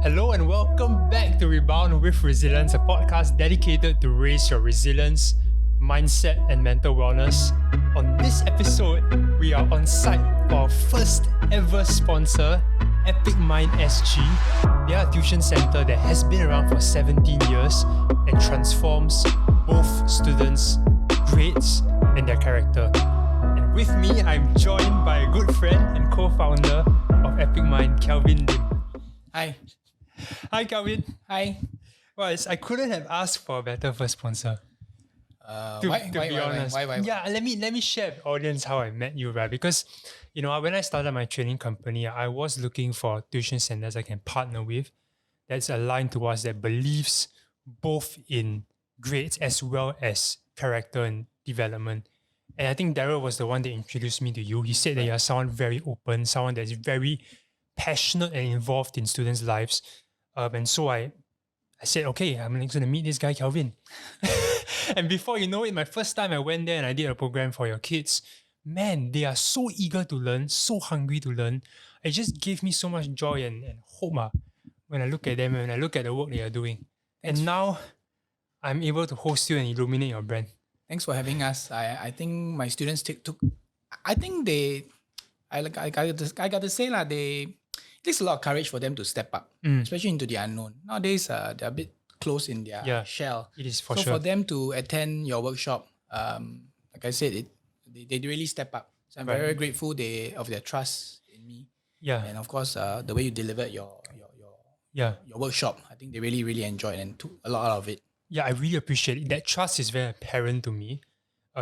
Hello and welcome back to Rebound with Resilience, a podcast dedicated to raise your resilience, mindset, and mental wellness. On this episode, we are on site for our first ever sponsor, Epic Mind SG. They are a tuition center that has been around for 17 years and transforms both students' grades and their character. And with me, I'm joined by a good friend and co-founder of Epic Mind, Kelvin Lim. Hi. Hi, Kelvin. Hi. Well, I couldn't have asked for a better first sponsor. Why? Yeah, let me share with the audience how I met you, right? Because, when I started my training company, I was looking for tuition centers I can partner with that's aligned to us, that believes both in grades as well as character and development. And I think Daryl was the one that introduced me to you. He said that you're someone very open, someone that's very passionate and involved in students' lives. And so I said, okay, I'm going to meet this guy, Kelvin. And before you know it, my first time I went there and I did a program for your kids, man, they are so eager to learn, so hungry to learn. It just gave me so much joy and hope when I look at them and when I look at the work they are doing. And now I'm able to host you and illuminate your brand. Thanks for having us. I think my students I got to say it takes a lot of courage for them to step up, especially into the unknown. Nowadays, they're a bit close in their shell. It is for so sure. for them to attend your workshop, like I said, they really step up. So I'm very grateful of their trust in me. Yeah. And of course, the way you delivered your workshop, I think they really, really enjoyed and took a lot out of it. Yeah, I really appreciate it. That trust is very apparent to me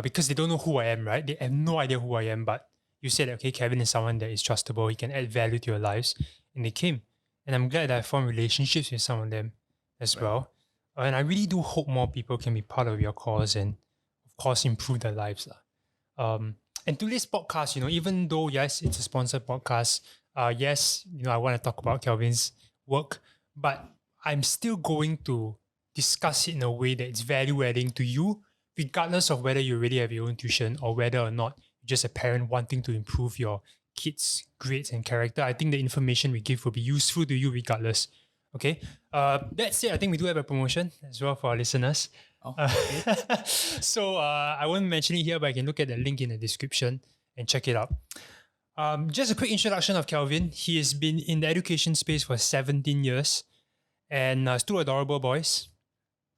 because they don't know who I am, right? They have no idea who I am, but you said, okay, Kevin is someone that is trustable. He can add value to your lives. And they came. And I'm glad that I formed relationships with some of them as well. And I really do hope more people can be part of your cause and, of course, improve their lives. And today's podcast, even though, yes, it's a sponsored podcast, yes, I want to talk about Kelvin's work, but I'm still going to discuss it in a way that it's value-adding to you, regardless of whether you already have your own tuition or whether or not just a parent wanting to improve your kids' grades and character. I think the information we give will be useful to you regardless. Okay. That's it. I think we do have a promotion as well for our listeners. Oh, okay. So I won't mention it here, but I can look at the link in the description and check it out. Just a quick introduction of Kelvin. He has been in the education space for 17 years and two adorable boys.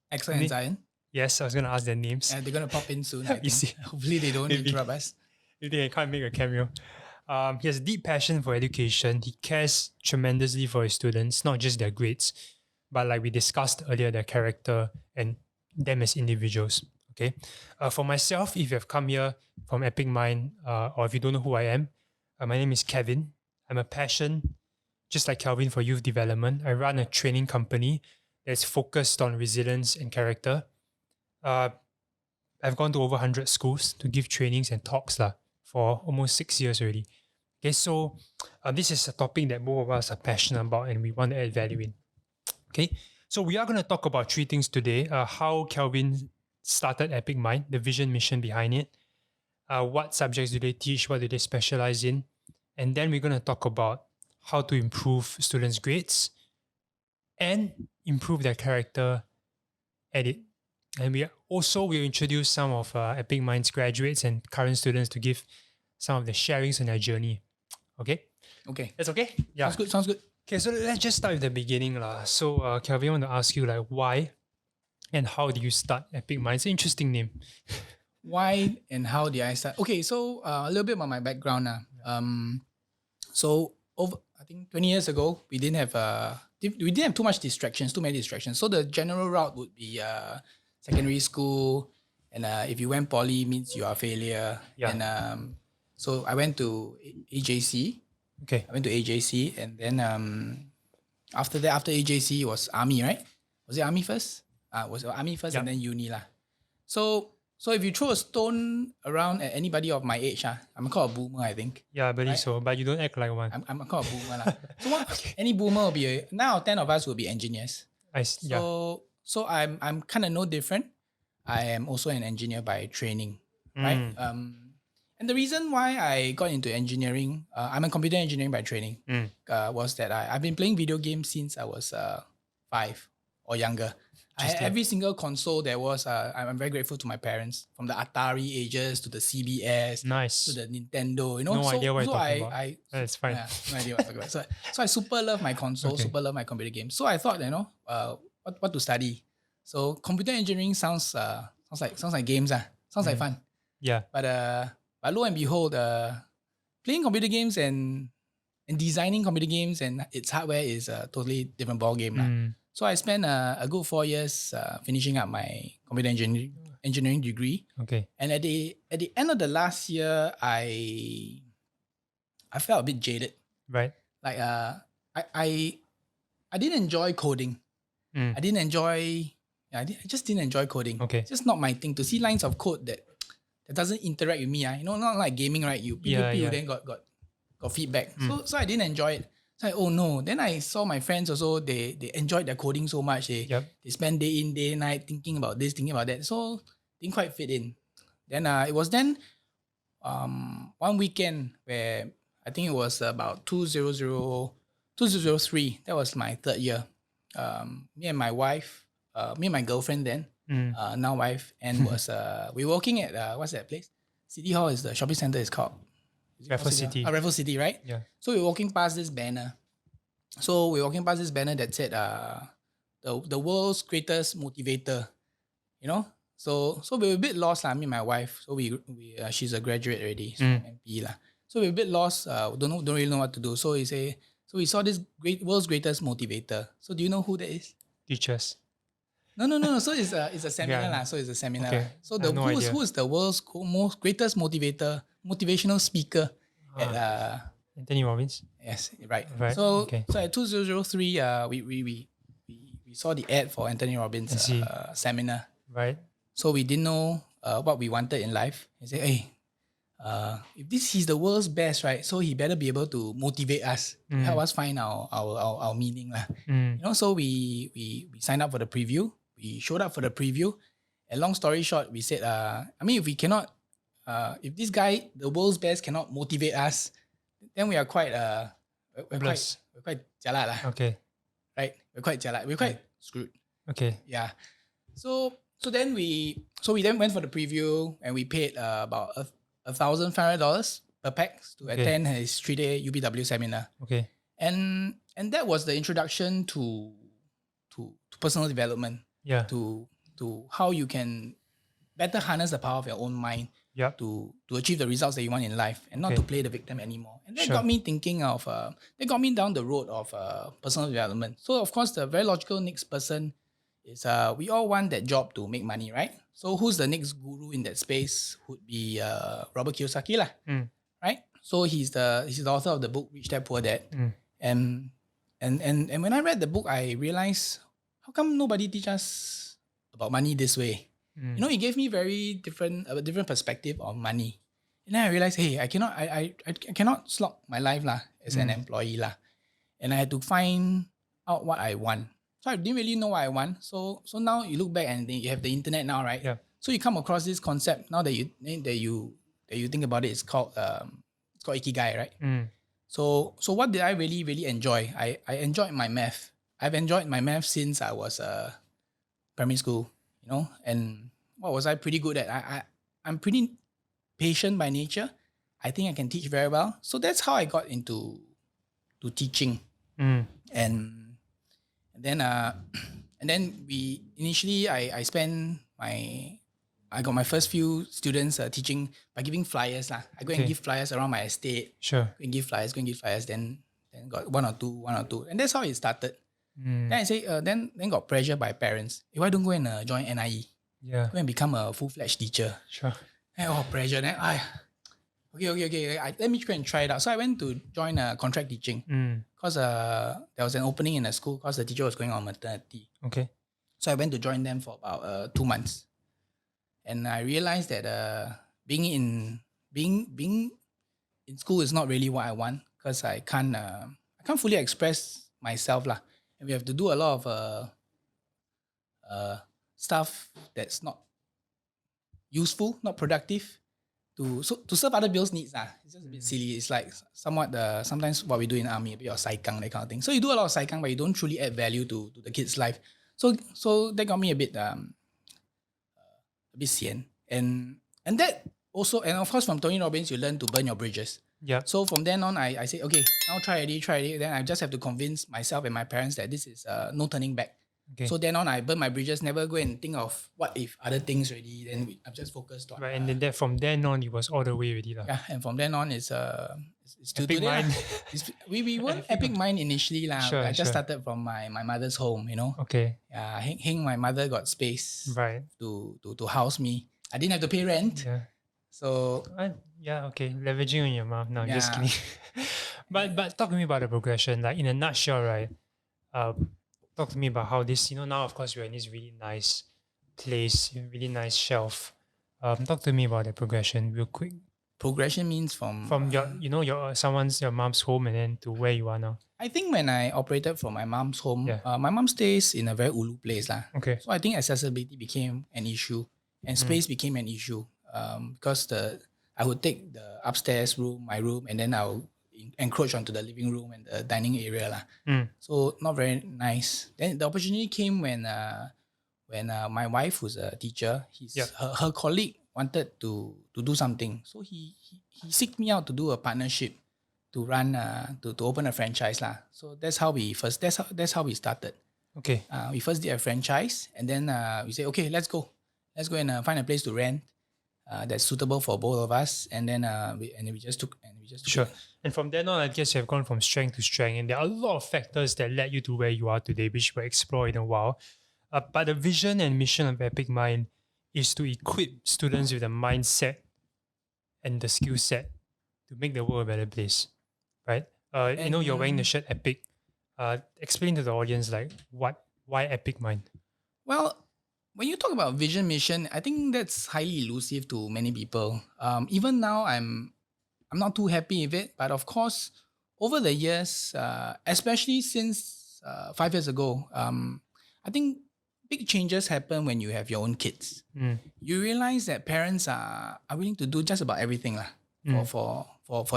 Excellent and Zion. Yes, I was going to ask their names. They're going to pop in soon. I You see. think. Hopefully they don't interrupt us. If they can't make a cameo. He has a deep passion for education. He cares tremendously for his students, not just their grades, but like we discussed earlier, their character and them as individuals. Okay. For myself, if you have come here from Epic Mind, or if you don't know who I am, my name is Kevin. I'm a passion, just like Kelvin, for youth development. I run a training company that's focused on resilience and character. I've gone to over 100 schools to give trainings and talks for almost 6 years already. Okay, so this is a topic that both of us are passionate about and we want to add value in. Okay, so we are going to talk about three things today. How Kelvin started Epic Mind, the vision, mission behind it. What subjects do they teach? What do they specialize in? And then we're going to talk about how to improve students' grades and improve their character at it. And we will introduce some of Epic Mind's graduates and current students to give some of the sharings on their journey. Okay? Okay. That's okay? Yeah. Sounds good. Okay, so let's just start with the beginning. So, Kelvin, I want to ask you, why and how did you start Epic Mind? It's an interesting name. Why and how did I start? Okay, so a little bit about my background. So over, I think 20 years ago, we didn't have too many distractions. So the general route would be secondary school, and if you went poly, means you are a failure. Yeah. And so I went to AJC. Okay. I went to AJC, and then after AJC was army, right? Was it army first? Was it army first, and then uni lah. So if you throw a stone around at anybody of my age, I'm called a boomer, I think. Yeah, I believe right? so, but you don't act like one. I'm called a boomer lah. So any boomer will be 9 or 10 of us will be engineers. So I'm kind of no different. I am also an engineer by training, right? And the reason why I got into engineering, I'm a computer engineering by training, was that I've been playing video games since I was 5 or younger. I had every single console there was. I'm very grateful to my parents, from the Atari ages to the CBS, Nice. to the Nintendo. You know, No idea what you're talking about. I That's fine. yeah, no idea what I'm talking about. So I super love my console, Okay. super love my computer games. So I thought, what to study. So computer engineering sounds like games, sounds like fun. Yeah. But lo and behold, playing computer games and designing computer games and its hardware is a totally different ball game. So I spent a good 4 years finishing up my computer engineering degree. Okay. And at the end of the last year, I felt a bit jaded. Right. Like I didn't enjoy coding. I just didn't enjoy coding. Okay. It's just not my thing to see lines of code that doesn't interact with me. Not like gaming, right? You then got feedback. So I didn't enjoy it. So oh no. Then I saw my friends also, they enjoyed their coding so much. They spend day in, day night thinking about this, thinking about that. So didn't quite fit in. Then it was then one weekend where I think it was about 2003. That was my third year. Me and my wife, me and my girlfriend then, now wife, and we were walking at what's that place? City Hall is the shopping center. Is called Raffles City. Raffles City, right? Yeah. So we're walking past this banner. That said, the world's greatest motivator. You know. So we were a bit lost, me and my wife. So we she's a graduate already, so MP lah. So we were a bit lost. Don't really know what to do. So we saw this world's greatest motivator. So do you know who that is? Teachers. No. So it's a seminar lah. So it's a seminar. Okay. So who is the world's most greatest motivational speaker at Anthony Robbins. Yes, right. So so at 2003, we saw the ad for Anthony Robbins seminar. Right. So we didn't know what we wanted in life. He said, hey, if he's the world's best, right? So he better be able to motivate us, help us find our meaning lah. So we signed up for the preview. We showed up for the preview. And long story short, we said, if we cannot, if this guy, the world's best, cannot motivate us, then we are quite we're quite jalat lah. Okay. Right? We're quite jalat. We're quite screwed. Okay. Yeah. So then we went for the preview and we paid about $1,500 per pax to attend his 3-day UPW seminar. Okay. And that was the introduction to personal development. Yeah. To how you can better harness the power of your own mind. Yep. To achieve the results that you want in life and not to play the victim anymore. And that got me thinking of, that got me down the road of personal development. So of course, the very logical next person is, we all want that job to make money, right? So who's the next guru in that space would be Robert Kiyosaki lah, right? So he's the author of the book Rich Dad Poor Dad. And when I read the book, I realized, how come nobody teach us about money this way? It gave me a different perspective on money. And then I realized, hey, I cannot slog my life lah as an employee lah. And I had to find out what I want. So I didn't really know what I want. So now you look back and you have the internet now, right? Yeah. So you come across this concept now that you think about it. It's called Ikigai, right? So what did I really, really enjoy? I enjoyed my math. I've enjoyed my math since I was primary school, and what was I pretty good at? I'm pretty patient by nature. I think I can teach very well. So that's how I got into teaching. And then we initially I got my first few students teaching by giving flyers lah. I go and give flyers around my estate. Sure. Go and give flyers. Then got one or two, and that's how it started. Then I say, then got pressure by parents. Why don't go and join NIE? Yeah. Go and become a full-fledged teacher. Sure. And pressure. Then okay. Let me go and try it out. So I went to join contract teaching because there was an opening in a school because the teacher was going on maternity. Okay. So I went to join them for about 2 months, and I realized that being in school is not really what I want because I can't fully express myself lah. And we have to do a lot of stuff that's not useful, not productive to serve other people's needs. It's just a bit silly. It's like somewhat sometimes what we do in army, a bit of saikang, that kind of thing. So you do a lot of saikang, but you don't truly add value to the kid's life. So that got me a bit sian. And that also, and of course from Tony Robbins, you learn to burn your bridges. Yeah. So from then on, I say, okay, now try it. Then I just have to convince myself and my parents that this is no turning back. Okay. So then on, I burn my bridges, never go and think of what if other things already. Then I'm just focused on. Right, and then from then on, it was all the way already. Yeah, and from then on, it's still Epic today. Mind. We weren't Epic Mind initially. Sure, I just started from my mother's home, Okay. Yeah, my mother got space Right. to house me. I didn't have to pay rent. Yeah. So yeah, okay. Leveraging on your mom. No, Yeah. just kidding. but talk to me about the progression. Like in a nutshell, right? Talk to me about how this, now of course we're in this really nice place, really nice shelf. Talk to me about the progression real quick. progression means from your mom's home and then to where you are now. I think when I operated from my mom's home, Yeah. my mom stays in a very ulu place lah. Okay. So I think accessibility became an issue and space became an issue because I would take the upstairs room, my room, and then I'll encroach onto the living room and the dining area lah. So not very nice. Then the opportunity came when my wife, who's a teacher, her colleague wanted to do something. So he seeked me out to do a partnership to run to open a franchise lah. So that's how we started. Okay. We first did a franchise, and then we said, okay, let's go and find a place to rent that's suitable for both of us, and then we just took Sure. it. And from then on, I guess you have gone from strength to strength, and there are a lot of factors that led you to where you are today, which we'll explore in a while. But the vision and mission of Epic Mind is to equip students with the mindset and the skill set to make the world a better place, right? You're wearing the shirt Epic. Explain to the audience why Epic Mind. Well, when you talk about vision mission, I think that's highly elusive to many people. Even now, I'm not too happy with it. But of course, over the years, especially since 5 years ago, I think big changes happen when you have your own kids. You realize that parents are willing to do just about everything for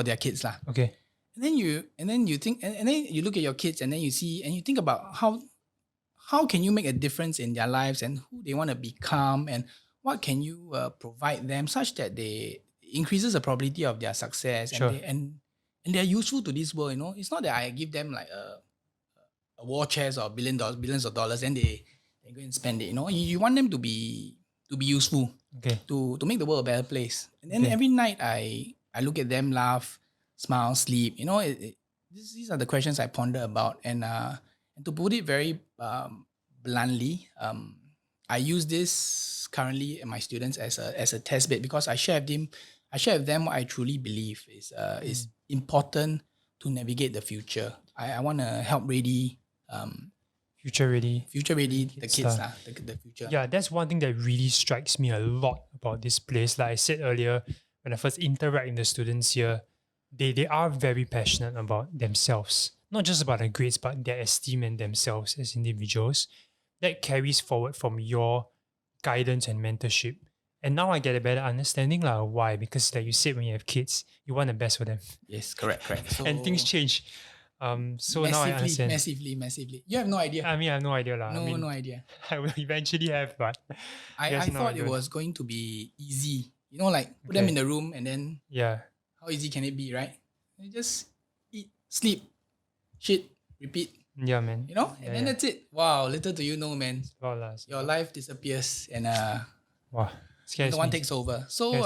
their kids lah. Okay. And then you think, and then you look at your kids, and then you see, and you think about how can you make a difference in their lives and who they want to become, and what can you provide them such that they increases the probability of their success. Sure. And they're useful to this world. It's not that I give them like a war chest or billions of dollars and they go and spend it. You want them to be useful. Okay. To make the world a better place. And then every night I look at them, laugh, smile, sleep. These are the questions I ponder about. And to put it very bluntly, I use this currently in my students as a test bed because I share with them what I truly believe is important to navigate the future. I want to help ready Future ready the kids the future. Yeah, that's one thing that really strikes me a lot about this place. Like I said earlier, when I first interact with the students here, they are very passionate about themselves. Not just about their grades, but their esteem and themselves as individuals. That carries forward from your guidance and mentorship. And now I get a better understanding why. Because like you said, when you have kids, you want the best for them. Yes, correct. So and things change. So now I understand. Massively. You have no idea. I mean, I have no idea. No idea. I will eventually have, but I thought it was going to be easy. Put them in the room and then how easy can it be, right? You just eat, sleep, shit, repeat. Yeah, man. And then that's it. Wow, little do you know, man. Your life disappears and wow, no one takes over. So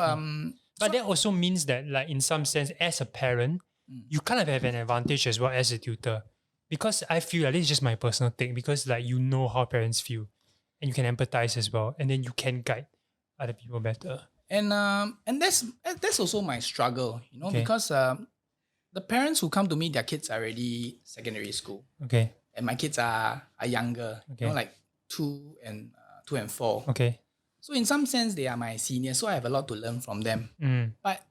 but that also means that in some sense, as a parent, you kind of have an advantage as well as a tutor. Because I feel this is just my personal thing, because you know how parents feel and you can empathize as well, and then you can guide other people better. And that's also my struggle, because the parents who come to me, their kids are already secondary school. Okay. And my kids are younger, okay. Like 2 and 4. Okay. So in some sense, they are my seniors, so I have a lot to learn from them. But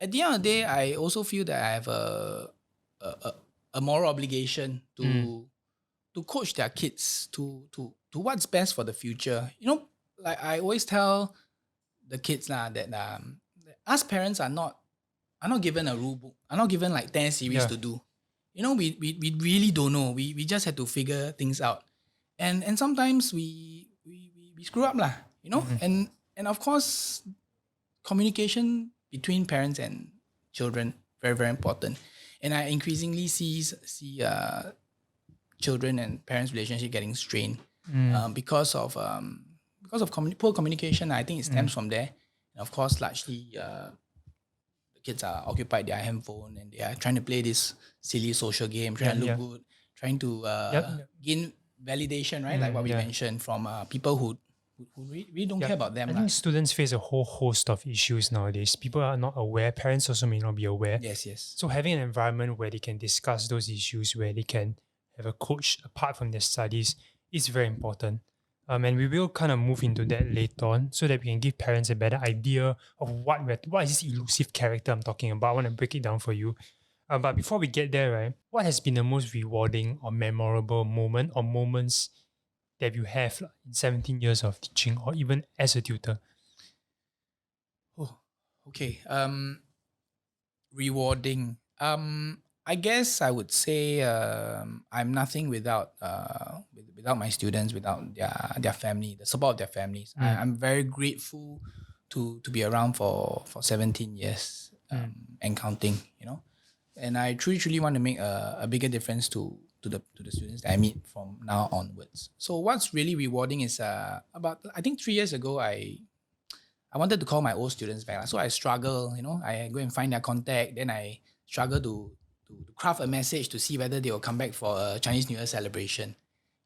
at the end of the day, I also feel that I have a moral obligation to coach their kids to what's best for the future. Like I always tell the kids that us parents are not given a rule book, are not given like 10 series to do. We really don't know. We just had to figure things out. And sometimes we screw up lah, Mm-hmm. and of course communication between parents and children very, very important. And I increasingly see children and parents relationship getting strained because of poor communication. I think it stems from there. And of course, largely the kids are occupied their handphone and they are trying to play this silly social game, trying to look good, trying to gain validation, right? Like what we mentioned from people who really don't care about them. I think students face a whole host of issues nowadays. People are not aware. Parents also may not be aware. Yes. So having an environment where they can discuss those issues, where they can have a coach apart from their studies is very important. And we will kind of move into that later on so that we can give parents a better idea of what is this elusive character I'm talking about. I want to break it down for you. But before we get there, right, what has been the most rewarding or memorable moment or moments that you have in 17 years of teaching or even as a tutor? Oh, okay. Rewarding. I guess I would say I'm nothing without my students, without their family, the support of their families. I'm very grateful to be around for 17 years and counting. And I truly want to make a bigger difference to the students that I meet from now onwards. So what's really rewarding is about I think 3 years ago I wanted to call my old students back. So I struggle, I go and find their contact, then I struggle to craft a message to see whether they will come back for a Chinese New Year celebration.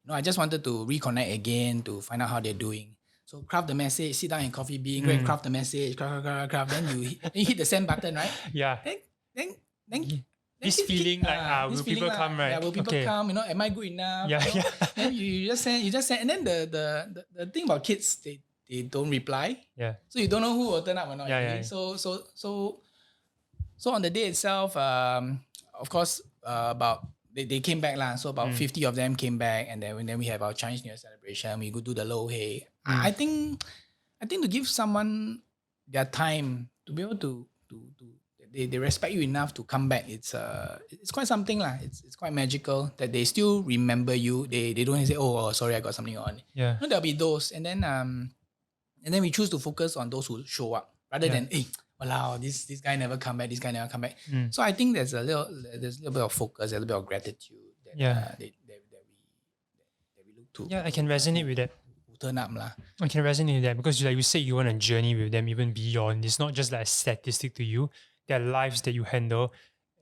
I just wanted to reconnect again to find out how they're doing. So craft the message, sit down in Coffee Bean, go and craft the message, craft. Then you hit the send button, right? Yeah. Then this feeling like will people come, right? Yeah, will people come? Am I good enough? Yeah, Then you just send, and then the thing about kids, they don't reply. Yeah. So you don't know who will turn up or not. Yeah. So on the day itself, of course, about they came back lah. So about 50 of them came back, and then we have our Chinese New Year celebration. We go do the low hey. I think to give someone their time to be able to they respect you enough to come back. It's quite something lah. It's quite magical that they still remember you. They don't say, oh sorry, I got something on. Yeah. No, there'll be those, and then we choose to focus on those who show up rather than wow, this guy never come back. This guy never come back. So I think there's a little bit of focus, a little bit of gratitude that we look to. Yeah, I can resonate with that. Turn up lah. I can resonate with that because like you say, you want to journey with them even beyond. It's not just like a statistic to you. Their lives that you handle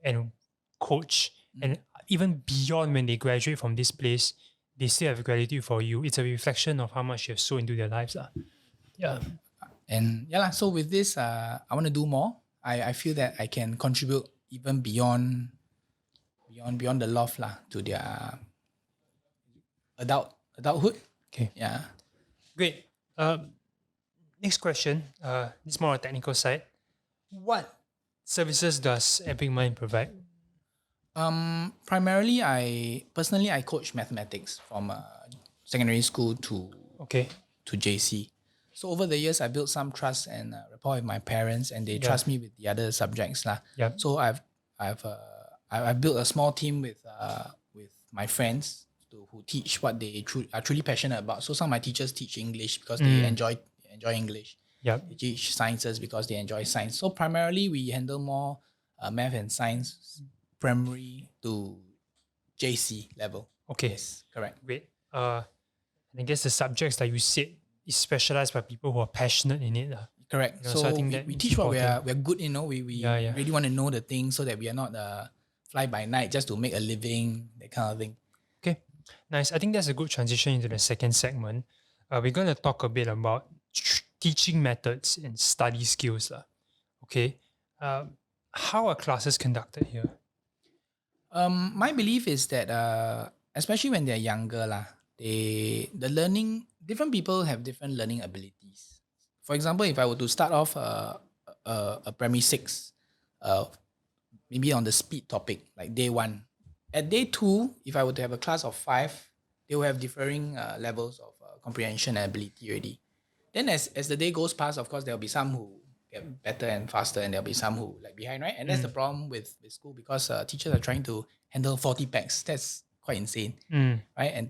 and coach, and even beyond when they graduate from this place, they still have gratitude for you. It's a reflection of how much you have sown into their lives. Yeah. And so with this, I want to do more. I feel that I can contribute even beyond the loft to their adulthood. Okay. Yeah. Great. Next question. This is more on the technical side. What services does EpicMind provide? Primarily, I coach mathematics from secondary school to JC. So over the years, I built some trust and rapport with my parents, and they trust me with the other subjects lah. Yeah. So I've built a small team with my friends who teach what they are truly passionate about. So some of my teachers teach English because they enjoy English. Yep. They teach sciences because they enjoy science. So primarily, we handle more math and science, primary to JC level. Okay. Yes, correct. Great. And I guess the subjects that you said is specialized by people who are passionate in it. Correct. So I think we teach what we're good in. We really want to know the things so that we are not fly by night just to make a living, that kind of thing. Okay, nice. I think that's a good transition into the second segment. We're going to talk a bit about teaching methods and study skills. Okay. How are classes conducted here? My belief is that especially when they're younger, different people have different learning abilities. For example, if I were to start off a primary 6, maybe on the speed topic, like day 1. At day 2, if I were to have a class of 5, they will have differing levels of comprehension and ability already. Then as the day goes past, of course, there will be some who get better and faster, and there'll be some who lag behind, right? And that's the problem with school, because teachers are trying to handle 40 packs. That's quite insane, right?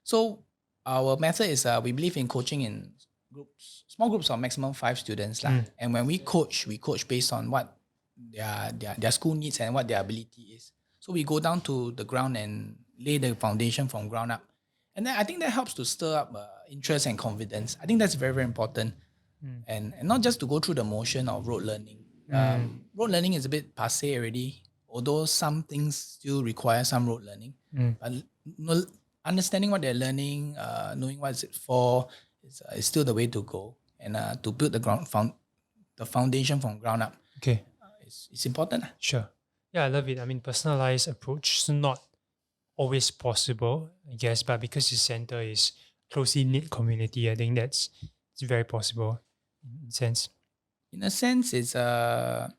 So our method is we believe in coaching in groups, small groups of maximum 5 students lah. And when we coach based on what their school needs and what their ability is. So we go down to the ground and lay the foundation from ground up. And then I think that helps to stir up interest and confidence. I think that's very, very important. And not just to go through the motion of rote learning. Rote learning is a bit passé already, although some things still require some rote learning. But understanding what they're learning, knowing what is it for, is still the way to go. And to build the foundation from ground up. Okay. It's important. Sure. Yeah, I love it. I mean, personalized approach is not always possible, I guess, but because your center is closely knit community, I think it's very possible in a sense. In a sense, it's I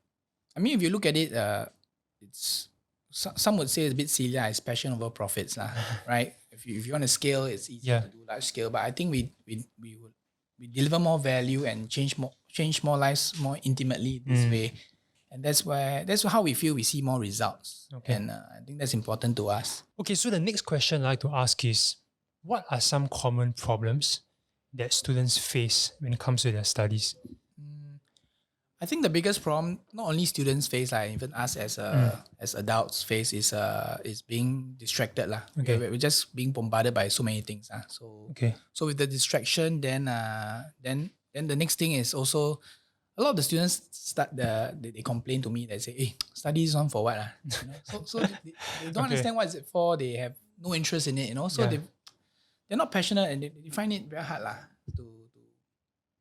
mean, if you look at it, it's some would say it's a bit silly. It's passion over profits, right? If you want to scale, it's easier to do large scale. But I think we deliver more value and change more lives more intimately this way. And that's how we feel we see more results. Okay. And I think that's important to us. Okay, so the next question I'd like to ask is, what are some common problems that students face when it comes to their studies? I think the biggest problem, not only students face, even us as adults face, is being distracted. Okay. We're just being bombarded by so many things. So with the distraction, then the next thing is also, a lot of the students they complain to me. They say, "Hey, study is on for what?" So they don't understand what is it for. They have no interest in it. So they're not passionate, and they find it very hard to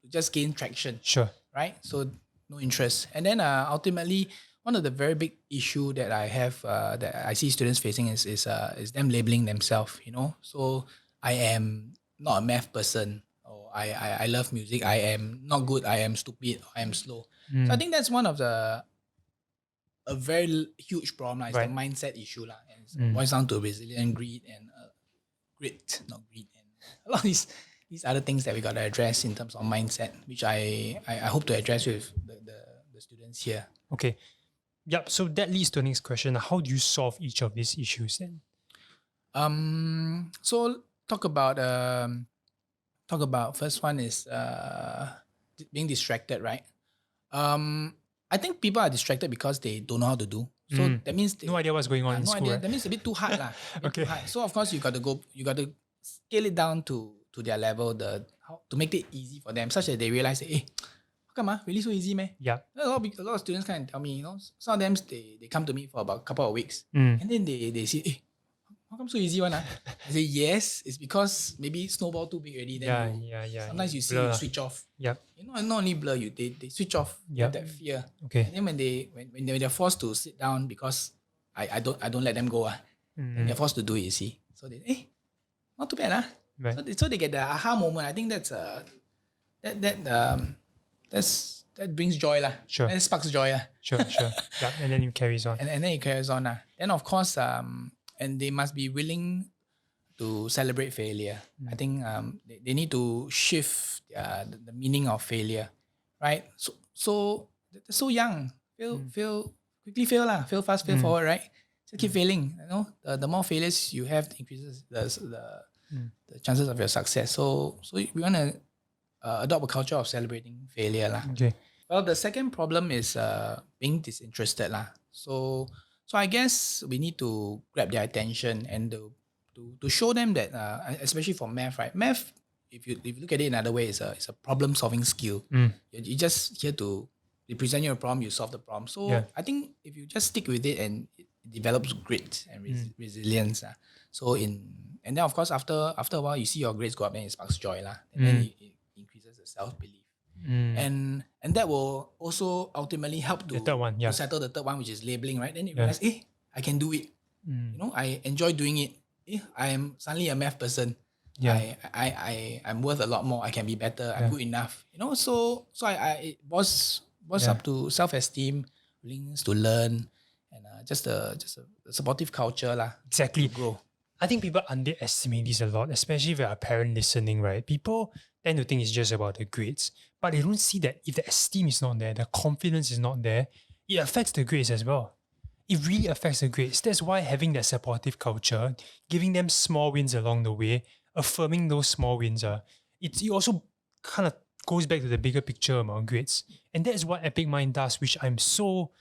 just gain traction. Sure. Right. So no interest, and then ultimately, one of the very big issue that I have that I see students facing is them labeling themselves. So I am not a math person. I love music. I am not good. I am stupid. I am slow. So I think that's one of a very huge problem. It's the mindset issue. And it boils down to resilience, greed, and grit, not greed. And a lot of these other things that we got to address in terms of mindset, which I hope to address with the students here. Okay. Yep. So that leads to the next question. How do you solve each of these issues then? So talk about first one is being distracted, right? I think people are distracted because they don't know how to do. So that means no idea what's going on in school. That means a bit too hard. Okay. Too hard. So of course you got to scale it down to their level, to make it easy for them, such that they realize, hey, how come really so easy, man? Yeah. A lot of students can tell me, some of them they come to me for about a couple of weeks, and then they say, hey, how come so easy one? I say, yes, it's because maybe snowball too big already. Then sometimes you see you switch off. Yep. Not only blur, they switch off. Yep. That fear. Okay. And then when they're forced to sit down, because I don't let them go. And they're forced to do it, you see. So they not too bad. Right. So they get the aha moment. I think that's that brings joy. Sure. That sparks joy. Sure. Yeah. And then it carries on. And then it carries on. Then of course, and they must be willing to celebrate failure. I think they need to shift the meaning of failure, right? So they're so young. Quickly fail fail fast, fail forward, right? So keep failing. The more failures you have, increases the chances of your success. So we want to adopt a culture of celebrating failure. Okay. Well, the second problem is being disinterested. So I guess we need to grab their attention and to show them that, especially for math, right? Math, if you look at it another way, it's a problem solving skill. You're just here to present you a problem, you solve the problem. So I think if you just stick with it, and it develops grit and resilience. And then of course after a while you see your grades go up, and it sparks joy, and then it increases the self-belief. And that will also ultimately help to settle the third one, which is labeling, right? Then you realize, I can do it. I enjoy doing it. I am suddenly a math person. I'm worth a lot more. I can be better. I'm good enough. So it was up to self-esteem, willingness to learn, and just a supportive culture Exactly. To grow. I think people underestimate this a lot, especially if you're a parent listening, right? People tend to think it's just about the grades. But they don't see that if the esteem is not there, the confidence is not there, it affects the grades as well. It really affects the grades. That's why having that supportive culture, giving them small wins along the way, affirming those small wins, it also kind of goes back to the bigger picture about grades. And that's what Epic Mind does, which I'm so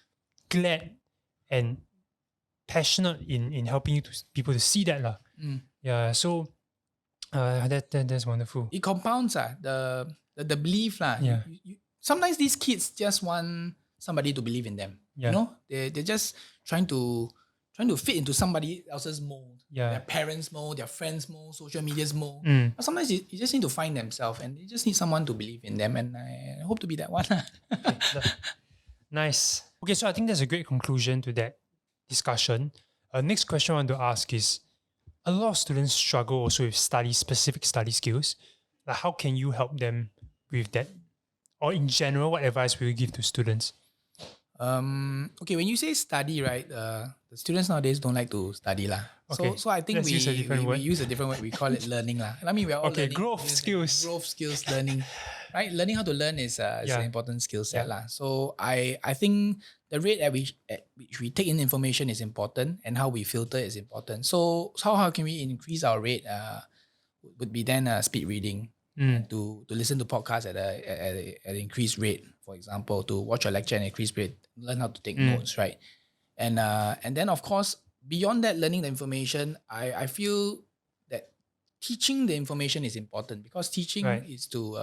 glad and passionate in helping people to see that. Yeah, so that's wonderful. It compounds the belief. Yeah. Sometimes these kids just want somebody to believe in them. Yeah. You know, they're just trying to fit into somebody else's mold. Yeah. Their parents' mold, their friends' mold, social media's mold. Mm. But sometimes you just need to find themselves, and they just need someone to believe in them. And I hope to be that one. Nice. Okay, so I think that's a great conclusion to that discussion. Next question I want to ask is, a lot of students struggle also with specific study skills. Like, how can you help them with that? Or in general, what advice will you give to students? Okay, when you say study, right, the students nowadays don't like to study lah. Okay, So I think let's use a different we word. use a different word. We call it learning lah. I mean, we're all Okay, learning. growth skills. Growth skills, learning, right? Learning how to learn is an important skill set lah. So I think the rate at which we take in information is important, and how we filter is important. So how can we increase our rate? Would be then speed reading. To listen to podcasts at an increased rate, for example, to watch a lecture at an increased rate, learn how to take notes, right? And then of course, beyond that, learning the information, I feel that teaching the information is important, because teaching is to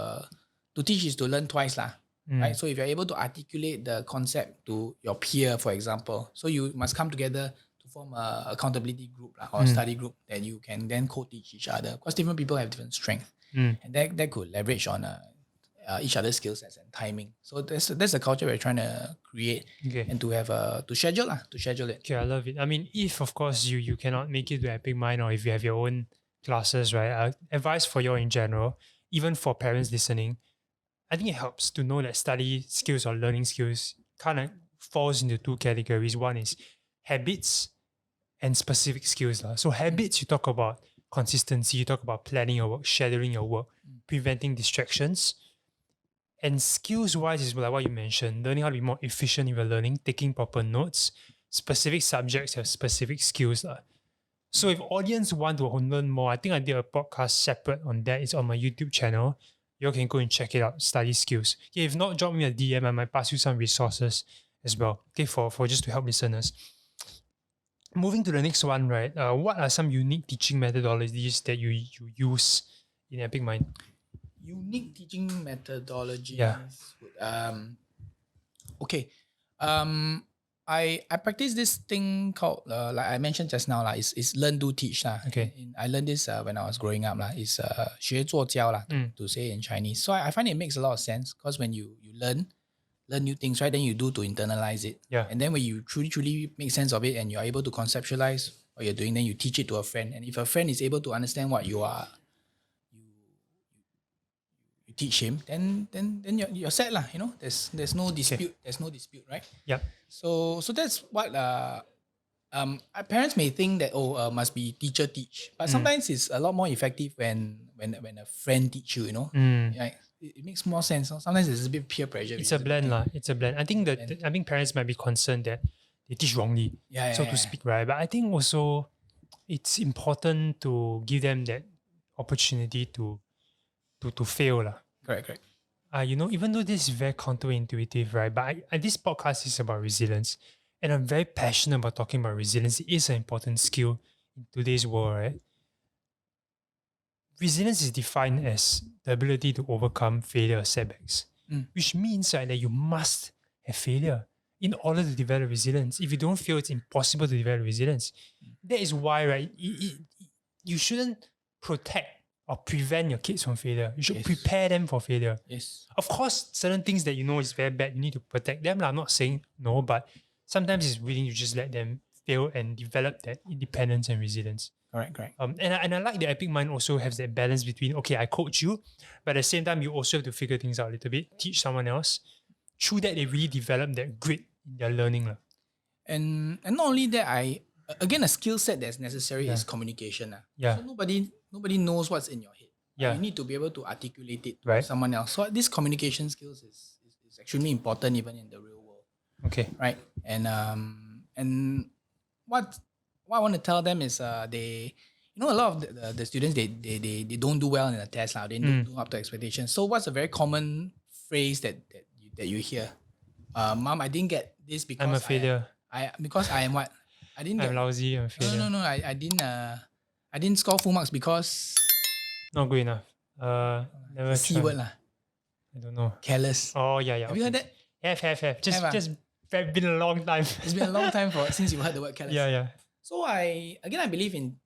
teach is to learn twice lah. Right? So if you're able to articulate the concept to your peer, for example, so you must come together to form a accountability group or a study group that you can then co-teach each other, because different people have different strengths. And that could leverage on each other's skill sets and timing. So that's the culture we're trying to create, and to have to schedule it. Okay, I love it. I mean, if of course you cannot make it to Epic Mind, or if you have your own classes, right? Advice for you in general, even for parents listening, I think it helps to know that study skills or learning skills kind of falls into two categories. One is habits and specific skills. So habits, you talk about consistency, you talk about planning your work, scheduling your work, preventing distractions. And skills-wise is like what you mentioned, learning how to be more efficient in your learning, taking proper notes. Specific subjects have specific skills. So if audience want to learn more, I think I did a podcast separate on that. It's on my YouTube channel. You can go and check it out, study skills. Okay, if not, drop me a DM. I might pass you some resources as well. Okay, for just to help listeners. Moving to the next one, right? What are some unique teaching methodologies that you use in Epic Mind? Unique teaching methodologies. Yeah. Okay. I practice this thing called like I mentioned just now is learn do teach lah. Okay. I learned this when I was growing up lah. It's 学做教 lah to say in Chinese. So I find it makes a lot of sense, because when you learn new things, right? Then you do to internalize it. Yeah. And then when you truly make sense of it, and you're able to conceptualize what you're doing, then you teach it to a friend. And if a friend is able to understand what you are, you teach him, then you're set lah. You know, there's no dispute. Okay. There's no dispute, right? Yeah. So that's what parents may think that must be teacher teach, but sometimes it's a lot more effective when a friend teach you. You know, like, it makes more sense. Sometimes it's a bit peer pressure. It's a blend lah. It's a blend. I think parents might be concerned that they teach wrongly, to speak, right? But I think also it's important to give them that opportunity to fail lah. Correct. Even though this is very counterintuitive, right? But this podcast is about resilience, and I'm very passionate about talking about resilience. It is an important skill in today's world, right? Resilience is defined as the ability to overcome failure or setbacks, which means that you must have failure in order to develop resilience. If you don't fail, it's impossible to develop resilience. That is why, right, you shouldn't protect or prevent your kids from failure. You should prepare them for failure. Yes. Of course, certain things that you know is very bad, you need to protect them. I'm not saying no, but sometimes it's willing to just let them fail and develop that independence and resilience. Correct. And I like the Epic Mind also has that balance between, okay, I coach you, but at the same time, you also have to figure things out a little bit, teach someone else. Through that, they really develop that grit in their learning. And not only that, a skill set that's necessary is communication. Yeah. So nobody knows what's in your head. Yeah. You need to be able to articulate it to Right. someone else. So this communication skills is extremely important even in the real world. Okay. Right. And what I want to tell them is they, a lot of the students they don't do well in the test now. They don't do up to expectations. So what's a very common phrase that you hear? Mom, I didn't get this because I'm a failure. Because I am what? I didn't I'm get lousy. I'm a failure. no. I didn't score full marks because Not good enough. Never the C tried. word lah. I don't know. Careless. Oh yeah. Have you heard that? Have. Just Have, just been a long time. It's been a long time since you heard the word careless. Yeah. So I believe in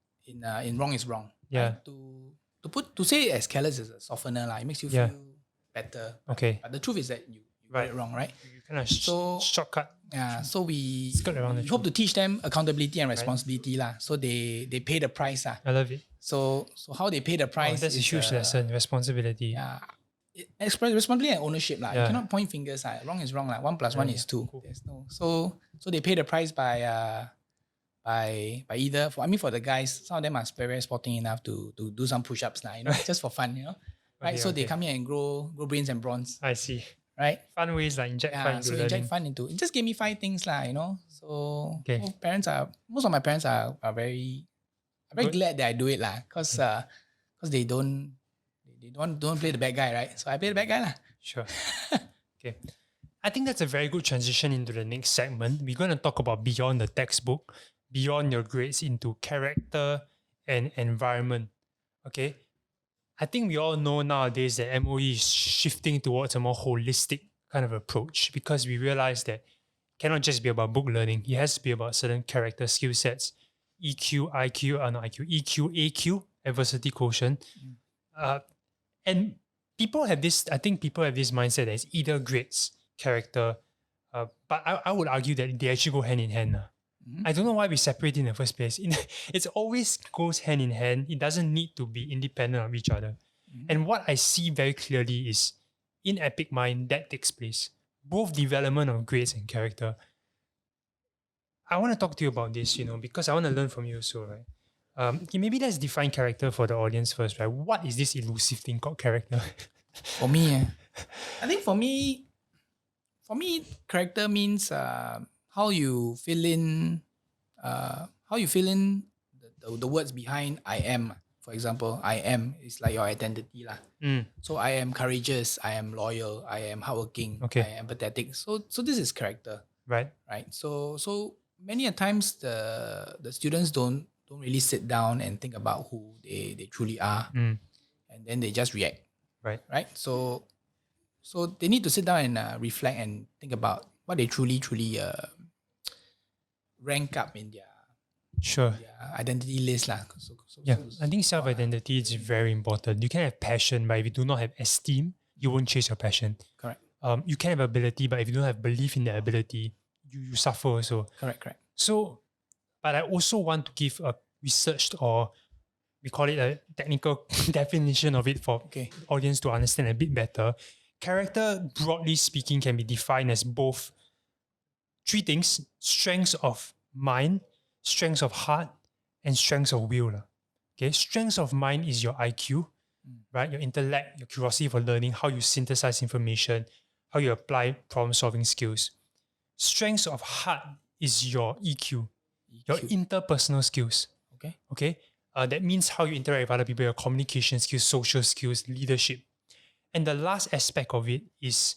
wrong is wrong. Yeah. Right? To say it as careless is a softener lah. It makes you feel better. Okay. But the truth is that you got it wrong, right? You kind of shortcut. Yeah. So we Skirt around the hope to teach them accountability and responsibility lah. So they pay the price lah. I love it. So how they pay the price? That's a huge lesson. Responsibility. Yeah. Express responsibility and ownership lah. Yeah. You cannot point fingers lah. Wrong is wrong lah. 1 + 1 is 2. Cool. There's no. So they pay the price by either for the guys. Some of them are very sporting enough to do some push-ups lah. Just for fun. Right. So they come here and grow brains and brawns. I see. Right. Fun ways like inject fun into learning. Inject fun into it. Just give me 5 things lah. So most of my parents are very glad that I do it lah. Cause they don't play the bad guy, right? So I play the bad guy lah. Sure. Okay. I think that's a very good transition into the next segment. We're going to talk about beyond the textbook, beyond your grades, into character and environment. Okay. I think we all know nowadays that MOE is shifting towards a more holistic kind of approach because we realize that it cannot just be about book learning. It has to be about certain character skill sets, EQ, AQ, adversity quotient. And people have this mindset that it's either grades, character, but I would argue that they actually go hand in hand. I don't know why we separate it in the first place. It always goes hand in hand. It doesn't need to be independent of each other. And what I see very clearly is in Epic Mind that takes place. Both development of grades and character. I want to talk to you about this, because I want to learn from you also, right? Okay, maybe let's define character for the audience first, right? What is this elusive thing called character? For me, I think for me, character means how you fill in the words behind I am. For example, I am is like your identity lah. So I am courageous, I am loyal, I am hardworking, Okay. I am empathetic. So this is character, Right? So many a times the students don't really sit down and think about who they truly are, and then they just react. Right. So they need to sit down and reflect and think about what they truly rank up in their identity list lah. I think self-identity is very important. You can have passion, but if you do not have esteem, you won't chase your passion. Correct. You can have ability, but if you don't have belief in the ability, you suffer also. Correct. So, but I also want to give a researched, or we call it a technical definition of it for audience to understand a bit better. Character, broadly speaking, can be defined as both 3 things: strengths of mind, strengths of heart, and strengths of will. Okay, strengths of mind is your IQ, right? Your intellect, your curiosity for learning, how you synthesize information, how you apply problem-solving skills. Strengths of heart is your EQ, your interpersonal skills. Okay. That means how you interact with other people, your communication skills, social skills, leadership. And the last aspect of it is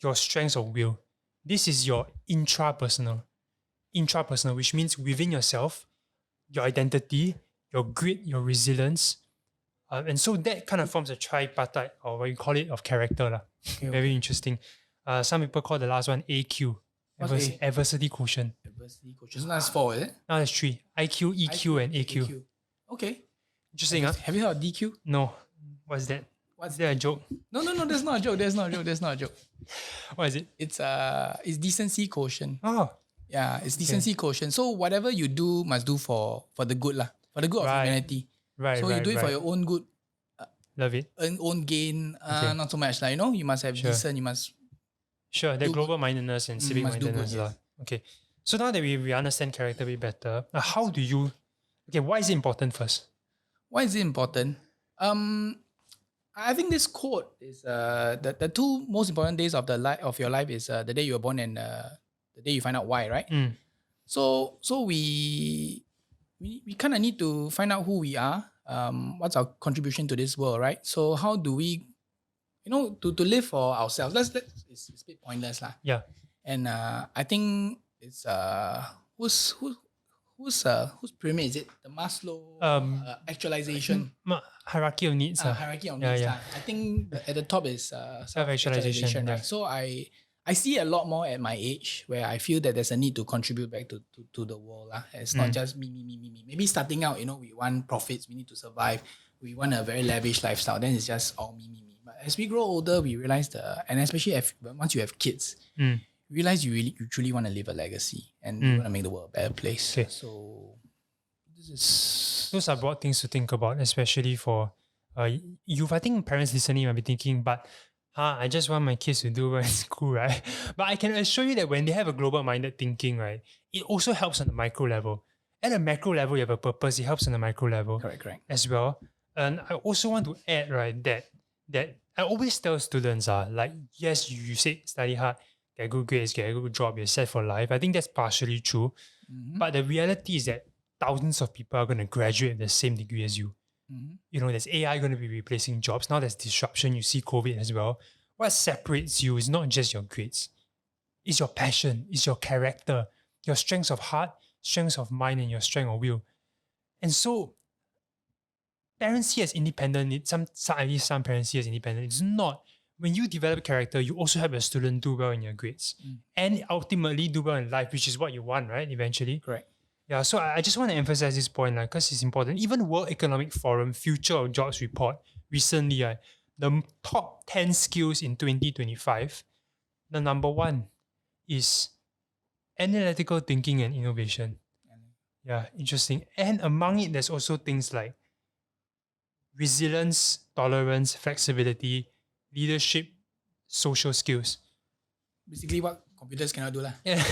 your strengths of will. This is your intrapersonal, which means within yourself, your identity, your grit, your resilience. And so that kind of forms a tripartite, or what you call it, of character. Very interesting. Some people call the last one AQ, adversity quotient. Adversity quotient. So that's 4, is it? Now there's 3. IQ, EQ, and AQ. Okay. Interesting, Have you heard of DQ? No. What's that? Is that a joke? No, that's not a joke. There's not a joke. What is it? It's decency quotient. Oh. Yeah, it's decency quotient. So whatever you do must do for the good lah, for the good of humanity. Right. So you do it for your own good. Love it. Own gain, not so much. You must have decent, you must... Sure, the global mindedness and civic mindedness. Good, yes. Okay. So now that we understand character a bit better, why is it important first? Why is it important? I think this quote is the two most important days of your life is the day you were born and the day you find out why, right? So we kind of need to find out who we are, what's our contribution to this world, right? So how do we, to live for ourselves? It's a bit pointless lah. Yeah. And I think it's whose pyramid is it? The Maslow actualization. Hierarchy of needs. Hierarchy of needs. Yeah. I think at the top is self-actualization. Right? So I see a lot more at my age where I feel that there's a need to contribute back to the world. It's not just me. Maybe starting out, we want profits, we need to survive, we want a very lavish lifestyle. Then it's just all me. But as we grow older, we realize and especially once you have kids, you realize you truly want to leave a legacy and you want to make the world a better place. Okay. So those are broad things to think about, especially for youth. I think parents listening might be thinking, but I just want my kids to do well in school, right? But I can assure you that when they have a global-minded thinking, right, it also helps on the micro level. At a macro level, you have a purpose. It helps on the micro level correct as well. And I also want to add, right, that I always tell students, like, yes, you say study hard, get good grades, get a good job, you're set for life. I think that's partially true. But the reality is that thousands of people are going to graduate with the same degree as you. There's AI going to be replacing jobs. Now there's disruption. You see COVID as well. What separates you is not just your grades. It's your passion. It's your character, your strengths of heart, strengths of mind, and your strength of will. And so parents see as independent. At least some parents see as independent. It's not. When you develop character, you also help your student do well in your grades and ultimately do well in life, which is what you want, right? Eventually. Correct. Yeah, so I just want to emphasize this point because it's important. Even World Economic Forum Future of Jobs report recently, the top 10 skills in 2025, the number one is analytical thinking and innovation. Yeah, interesting. And among it, there's also things like resilience, tolerance, flexibility, leadership, social skills. Basically what computers cannot do lah. Yeah,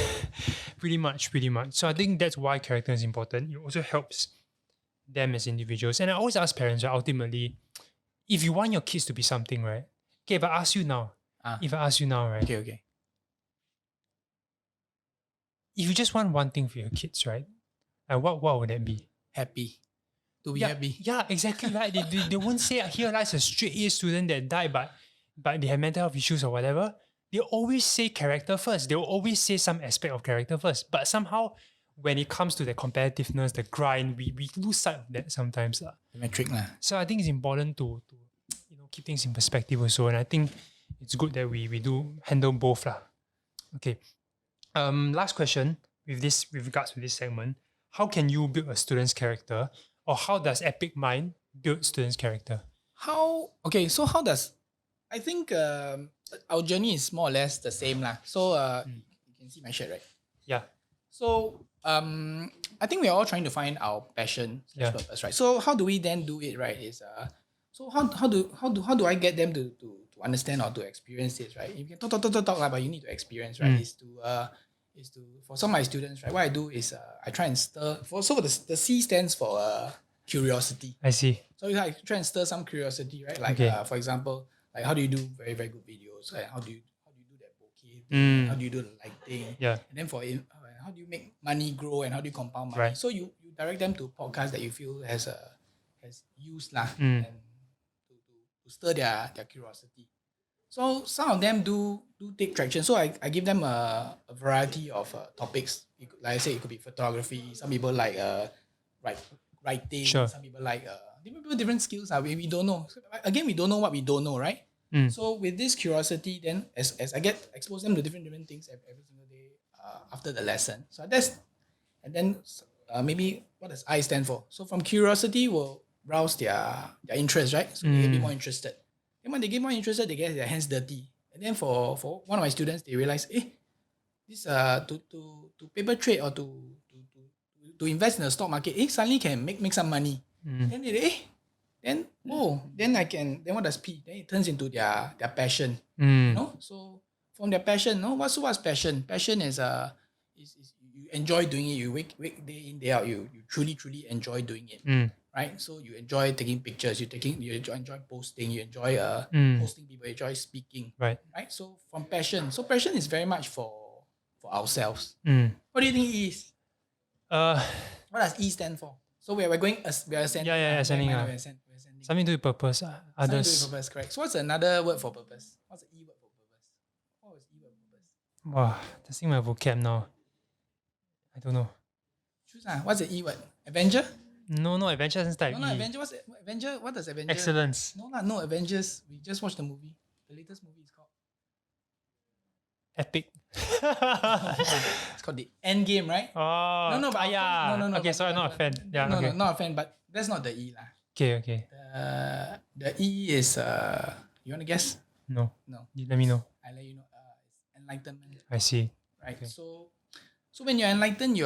pretty much. So I think that's why character is important. It also helps them as individuals. And I always ask parents, right, ultimately, if you want your kids to be something, right? Okay, if I ask you now, right? Okay. If you just want one thing for your kids, right? And what would that be? Happy. To be happy. Yeah, exactly right. They won't say here lies a straight A student that died, but they have mental health issues or whatever. They always say character first. They will always say some aspect of character first. But somehow, when it comes to the competitiveness, the grind, we lose sight of that sometimes. The metric lah. So I think it's important to keep things in perspective also. And I think it's good that we do handle both lah. Okay. Last question with regards to this segment. How can you build a student's character? Or how does Epic Mind build students' character? I think our journey is more or less the same lah. So you can see my shirt, right? Yeah. So I think we're all trying to find our passion / purpose, right? So how do we then do it, right? Is so how do I get them to understand or to experience this, right? You can talk lah, but you need to experience, right? Is to for some of my students, right? What I do is I try and stir. The C stands for curiosity. I see. So I try and stir some curiosity, right? Like for example, like how do you do very very good videos? Like how do you do that bokeh thing? How do you do the lighting? Yeah. And then how do you make money grow and how do you compound money? Right. So you direct them to podcasts that you feel has use lah and to stir their curiosity. So some of them do take traction. So I give them a variety of topics. Like I say, it could be photography. Some people like writing. Sure. Some people like different skills. We don't know. Again, we don't know what we don't know, right? So with this curiosity, then as I expose them to different things every single day after the lesson. So maybe what does I stand for? So from curiosity will rouse their interest, right? So they get more interested. And when they get more interested, they get their hands dirty. And then for one of my students, they realize, this to paper trade or to invest in the stock market, suddenly can make some money. Then then what does P? Then it turns into their passion. So from their passion, what's passion? Passion is you enjoy doing it. You wake day in day out. You truly enjoy doing it. right? So you enjoy taking pictures, you enjoy posting, you enjoy hosting people, you enjoy speaking, Right. right? So from passion, so passion is very much for ourselves. Mm. What do you think E is? Uh, What does E stand for? So we're going we are ascending. ascending. We're ascending. Something to do with purpose. Something to do Others. with purpose, correct. So what's another word for purpose? What's the E word for purpose? What was E word for purpose? Wow, testing my vocab now. I don't know. Choose what's the E word? Avenger? No, adventure doesn't start No, with E. Avenger. What's Avenger? What does Avenger? Excellence. No, Avengers. We just watched the movie. The latest movie is called. Epic. It's called the End Game, right? Oh. No, but yeah. no. Okay, sorry, not a fan. Yeah. No, okay. not a fan. But that's not the E lah. Okay. The E is you want to guess? No. No. You let me know. I let you know. It's enlightenment. I see. Right. Okay. So when you're enlightened,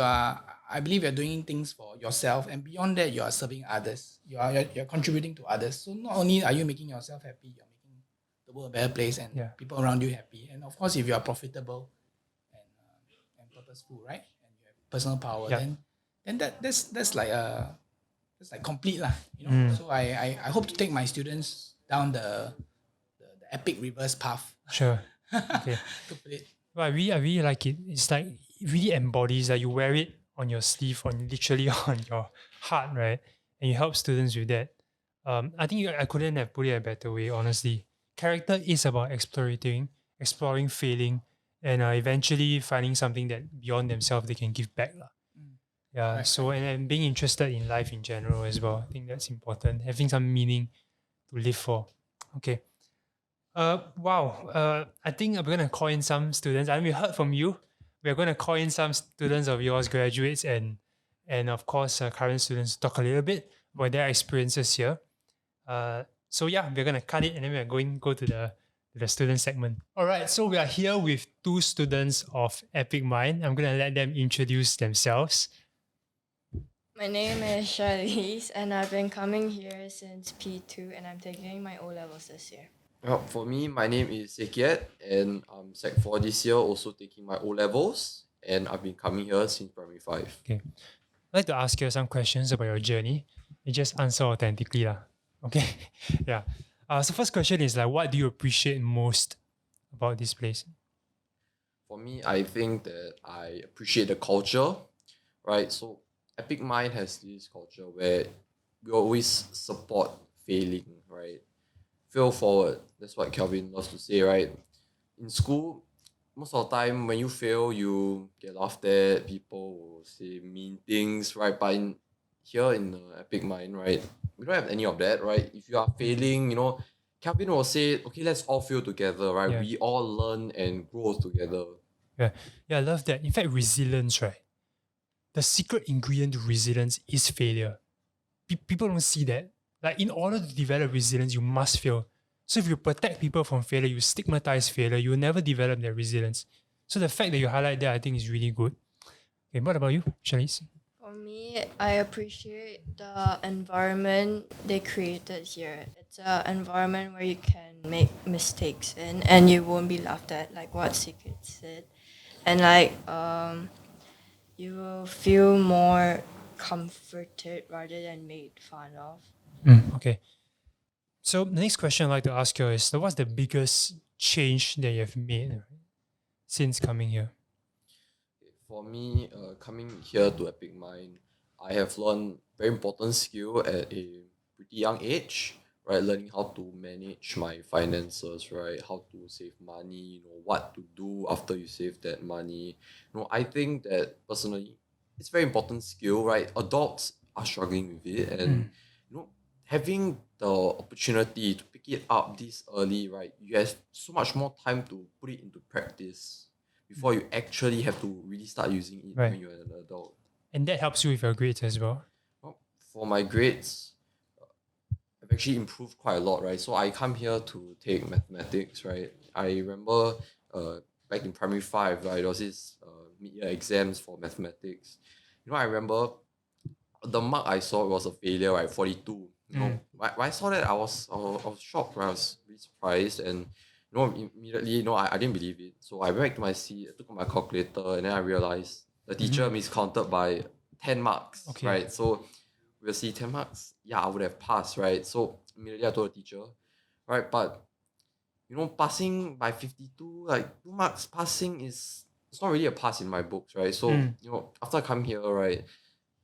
I believe you're doing things for yourself, and beyond that, you are serving others. You're contributing to others. So not only are you making yourself happy, you're making the world a better place and people around you happy. And of course, if you are profitable and purposeful, right, and you have personal power, then that's like complete lah. You know. So I hope to take my students down the epic reverse path. Sure. Okay. To put it. Well, I really like it. It's like it really embodies that you wear it on your sleeve, literally on your heart, right? And you help students with that. I think I couldn't have put it a better way, honestly. Character is about exploring, failing, and eventually finding something that beyond themselves they can give back. Yeah. Right. So and being interested in life in general as well. I think that's important. Having some meaning to live for. Okay. Wow. I think we're gonna call in some students. We heard from you. We're gonna call in some students of yours, graduates, and of course current students, talk a little bit about their experiences here. So yeah, we're gonna cut it and then we're going to go to the student segment. All right. So we are here with two students of Epic Mind. I'm gonna let them introduce themselves. My name is Charlize, and I've been coming here since P2, and I'm taking my O-levels this year. Well, for me, my name is Kiat, and I'm Sec 4 this year, also taking my O-levels, and I've been coming here since primary 5. Okay. I'd like to ask you some questions about your journey. You just answer authentically. Okay? Yeah. So first question is what do you appreciate most about this place? For me, I think that I appreciate the culture, right? So Epic Mind has this culture where we always support failing, right? Fail forward. That's what Kelvin loves to say, right? In school, most of the time when you fail, you get laughed at. People will say mean things, right? But here in the Epic Mind, right, we don't have any of that, right? If you are failing, Kelvin will say, okay, let's all fail together, right? Yeah. We all learn and grow together. Yeah, I love that. In fact, resilience, right? The secret ingredient to resilience is failure. People don't see that. In order to develop resilience, you must fail. So if you protect people from failure, you stigmatize failure, you will never develop their resilience. So the fact that you highlight that, I think, is really good. Okay, what about you, Charlize? For me, I appreciate the environment they created here. It's an environment where you can make mistakes in and you won't be laughed at, like what Secret said. And you will feel more comforted rather than made fun of. Okay. So the next question I'd like to ask you is, what's the biggest change that you have made since coming here? For me, coming here to Epic Mind, I have learned very important skill at a pretty young age, right? Learning how to manage my finances, right? How to save money, what to do after you save that money. I think that personally, it's very important skill, right? Adults are struggling with it, and having the opportunity to pick it up this early, right? You have so much more time to put it into practice before you actually have to really start using it when you're an adult. And that helps you with your grades as well? Well, for my grades, I've actually improved quite a lot, right? So I come here to take mathematics, right? I remember back in primary 5, right, there was this mid-year exams for mathematics. I remember the mark I saw was a failure, right? 42. When I saw that, I was shocked, right? I was really surprised, and immediately, I didn't believe it. So I went back to my seat, I took out my calculator, and then I realized the teacher miscounted by 10 marks, right? So previously 10 marks, yeah, I would have passed, right? So immediately I told the teacher, right? But passing by 52, like 2 marks passing it's not really a pass in my books, right? So, after I come here, right,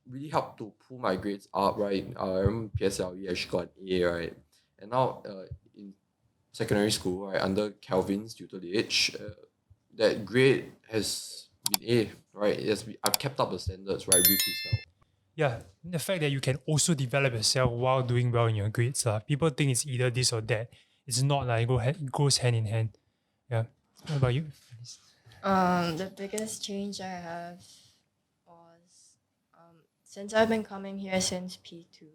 really helped to pull my grades up, right? I remember PSLE, I actually got an A, right? And now in secondary school, right, under Kelvin's tutelage, that grade has been A, right? I've kept up the standards, right, with his help. Yeah, the fact that you can also develop yourself while doing well in your grades. People think it's either this or that. It's not like it goes hand in hand. Yeah. What about you? The biggest change I have was since I've been coming here since P2,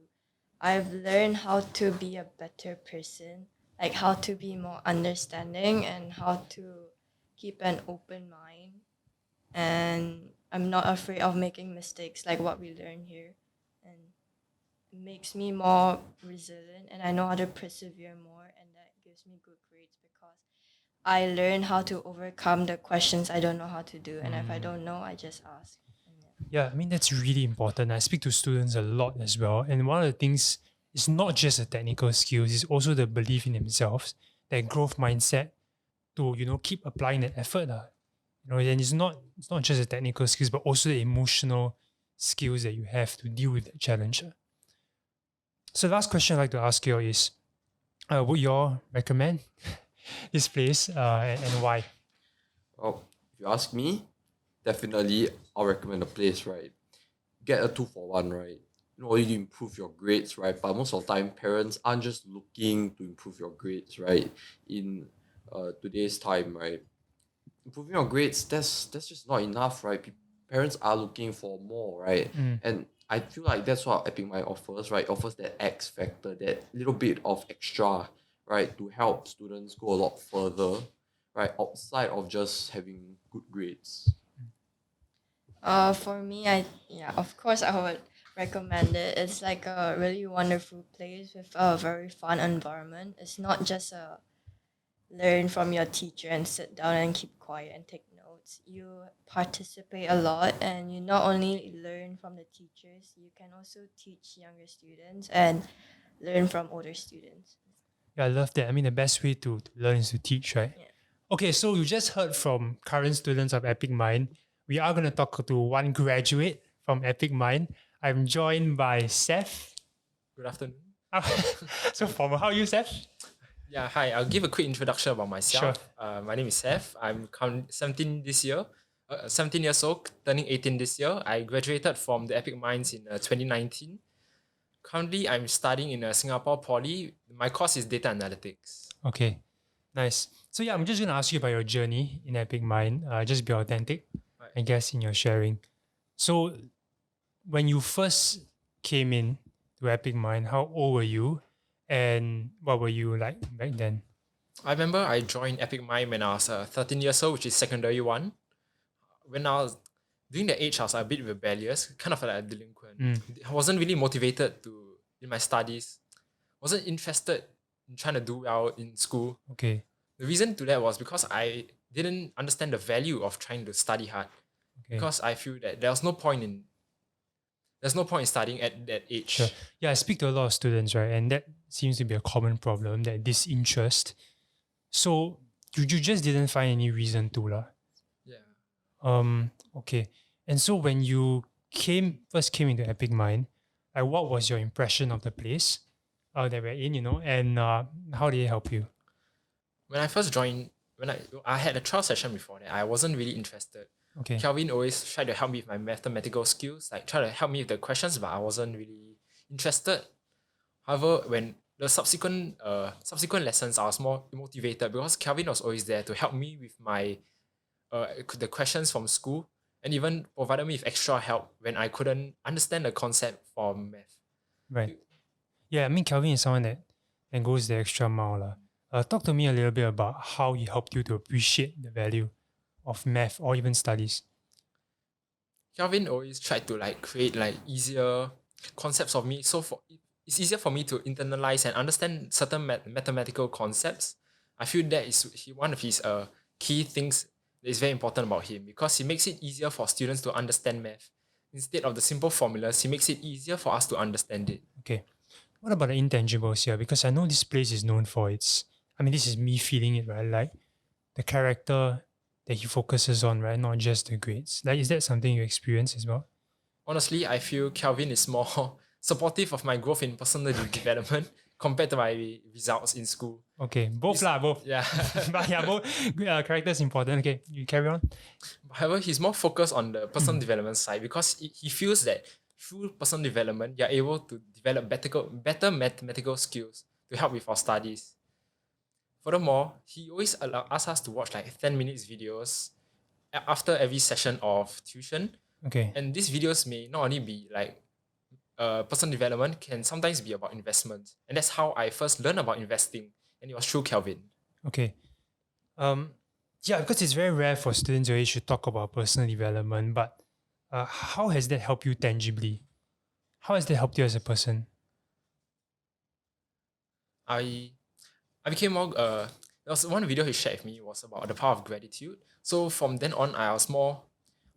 I've learned how to be a better person, like how to be more understanding and how to keep an open mind. And I'm not afraid of making mistakes like what we learn here. And it makes me more resilient and I know how to persevere more and that gives me good grades because I learn how to overcome the questions I don't know how to do. And if I don't know, I just ask. Yeah, I mean, that's really important. I speak to students a lot as well. And one of the things is not just the technical skills, it's also the belief in themselves, that growth mindset to, keep applying that effort. And it's not just the technical skills, but also the emotional skills that you have to deal with that challenge. So the last question I'd like to ask you is, would you all recommend this place and why? Well, if you ask me, definitely I'll recommend the place, right? Get a 2-for-1, right? Not only to improve your grades, right? But most of the time, parents aren't just looking to improve your grades, right? In today's time, right? Improving your grades, that's just not enough, right? Parents are looking for more, right? And I feel like that's what EpicMind offers, right? Offers that X factor, that little bit of extra, right? To help students go a lot further, right? Outside of just having good grades. For me, of course, I would recommend it. It's like a really wonderful place with a very fun environment. It's not just a learn from your teacher and sit down and keep quiet and take notes. You participate a lot and you not only learn from the teachers, you can also teach younger students and learn from older students. Yeah, I love that. I mean, the best way to learn is to teach, right? Yeah. Okay, so you just heard from current students of Epic Mind. We are going to talk to one graduate from Epic Mind. I'm joined by Seth. Good afternoon. So formal. How are you, Seth? Yeah, hi. I'll give a quick introduction about myself. Sure. My name is Seth. I'm 17 this year. 17 years old, turning 18 this year. I graduated from the Epic Minds in 2019. Currently, I'm studying in Singapore Poly. My course is data analytics. Okay, nice. So yeah, I'm just going to ask you about your journey in Epic Mind. Just be authentic, Right. I guess, in your sharing. So when you first came in to Epic Mind, how old were you? And what were you like back then? I remember I joined Epic Mind when I was 13 years old, which is secondary one. When I was during the age, I was a bit rebellious, kind of like a delinquent. I wasn't really motivated in my studies. Wasn't interested in trying to do well in school. Okay. The reason to that was because I didn't understand the value of trying to study hard. Okay. Because I feel that there's no point in studying at that age. Sure. Yeah, I speak to a lot of students, right? And that seems to be a common problem, that disinterest. So you just didn't find any reason to lah. Yeah. Okay. And so when you first came into Epic Mind, like what was your impression of the place that we're in, and how did it help you? When I first joined, I had a trial session before that, I wasn't really interested. Okay. Kelvin always tried to help me with my mathematical skills, like try to help me with the questions, but I wasn't really interested. However, when the subsequent lessons, I was more motivated because Kelvin was always there to help me with my the questions from school and even provided me with extra help when I couldn't understand the concept from math. Right. Yeah, I mean, Kelvin is someone that goes the extra mile lah. Talk to me a little bit about how he helped you to appreciate the value of math or even studies. Kelvin always tried to create easier concepts of me, so it's easier for me to internalize and understand certain mathematical concepts. I feel that is one of his key things that is very important about him because he makes it easier for students to understand math. Instead of the simple formulas, he makes it easier for us to understand it. Okay. What about the intangibles here? Because I know this place is known for its, I mean, this is me feeling it, right? Like the character that he focuses on, right? Not just the grades. Like, is that something you experience as well? Honestly, I feel Kelvin is more supportive of my growth in personal development compared to my results in school. Okay, both lah, both. Yeah. But yeah, both characters important. Okay, you carry on. However, he's more focused on the personal development side because he feels that through personal development, you're able to develop better mathematical skills to help with our studies. Furthermore, he always asks us to watch like 10 minutes videos after every session of tuition. Okay. And these videos may not only be like personal development, can sometimes be about investment. And that's how I first learned about investing. And it was through Kelvin. Okay. Yeah, because it's very rare for students your age to talk about personal development, but how has that helped you tangibly? How has that helped you as a person? I became more there was one video he shared with me was about the power of gratitude. So from then on I was more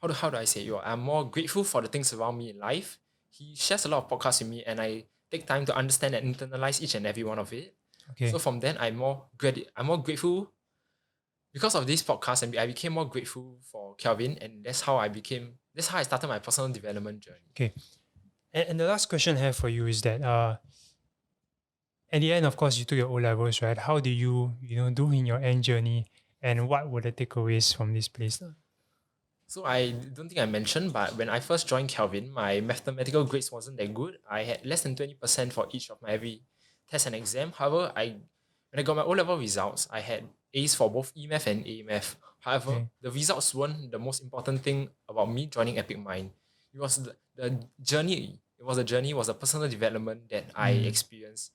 how do I say it? I'm more grateful for the things around me in life. He shares a lot of podcasts with me and I take time to understand and internalize each and every one of it. Okay. So from then I'm more grateful because of this podcast, and I became more grateful for Kelvin, and that's how I started my personal development journey. Okay. And the last question I have for you is that at the end, of course, you took your O-levels, right? How do you do in your end journey, and what were the takeaways from this place? So I don't think I mentioned, but when I first joined Kelvin, my mathematical grades wasn't that good. I had less than 20% for each of my every test and exam. However, when I got my O-level results, I had A's for both E-Math and A-Math. However, the results weren't the most important thing about me joining EpicMind. It was the journey. It was a personal development that I experienced